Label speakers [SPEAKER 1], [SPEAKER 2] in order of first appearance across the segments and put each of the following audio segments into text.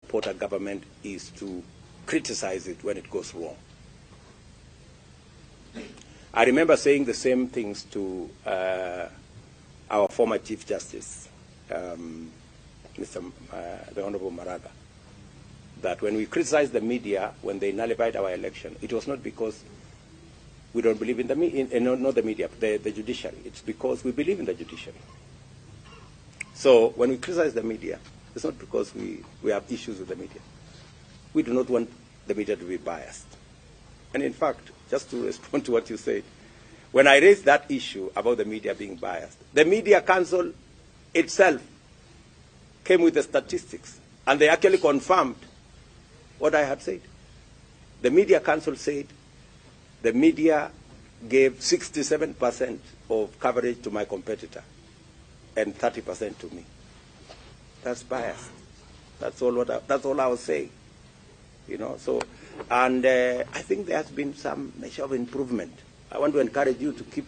[SPEAKER 1] support a government is to criticize it when it goes wrong. I remember saying the same things to our former Chief Justice, the Honorable Maraga, that when we criticized the media when they nullified our election, it was not because we don't believe in the not the media, the judiciary. It's because we believe in the judiciary. So when we criticize the media, it's not because we have issues with the media. We do not want the media to be biased. And in fact, just to respond to what you said, when I raised that issue about the media being biased, the Media Council itself came with the statistics, and they actually confirmed what I had said. The Media Council said the media gave 67% of coverage to my competitor and 30% to me. That's biased. That's all I was saying. You know, so, and I think there has been some measure of improvement. I want to encourage you to keep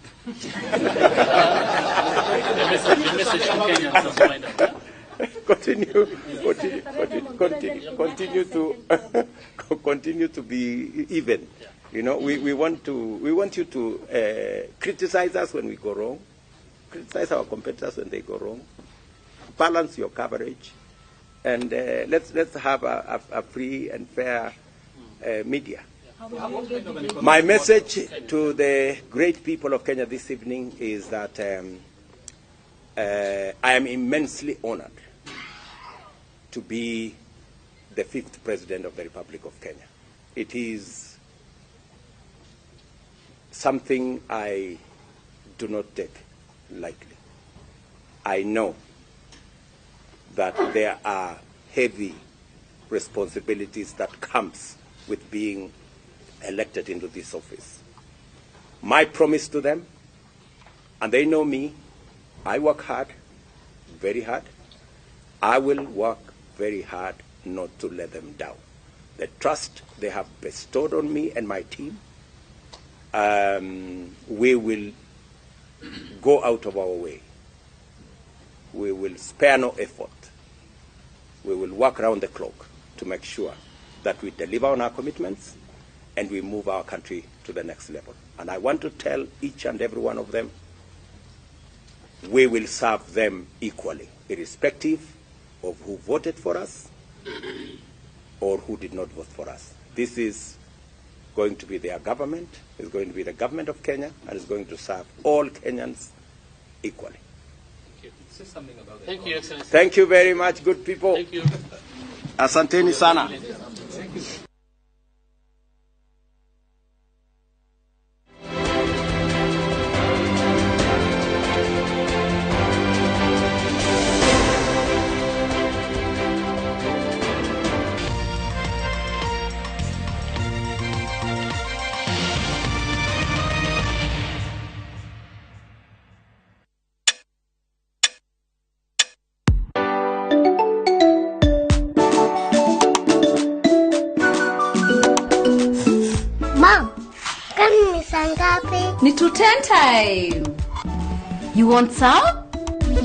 [SPEAKER 1] continue to be even. You know, we want you to criticize us when we go wrong, criticize our competitors when they go wrong, balance your coverage, and let's have a free and fair media. My message to the great people of Kenya this evening is that I am immensely honored to be the 5th President of the Republic of Kenya. It is something I do not take lightly. I know that there are heavy responsibilities that comes with being elected into this office. My promise to them, and they know me, I work hard, very hard. I will work very hard not to let them down. The trust they have bestowed on me and my team, we will go out of our way. We will spare no effort. We will work around the clock to make sure that we deliver on our commitments and we move our country to the next level. And I want to tell each and every one of them, we will serve them equally, irrespective of who voted for us or who did not vote for us. This is going to be their government, it's going to be the government of Kenya, and it's going to serve all Kenyans equally.
[SPEAKER 2] Thank you. Say something about that.
[SPEAKER 3] Thank you, Excellency.
[SPEAKER 1] Thank you very much, good people.
[SPEAKER 3] Thank you.
[SPEAKER 1] Asanteni sana.
[SPEAKER 2] Thank you.
[SPEAKER 4] Ni to 10 time. You want some?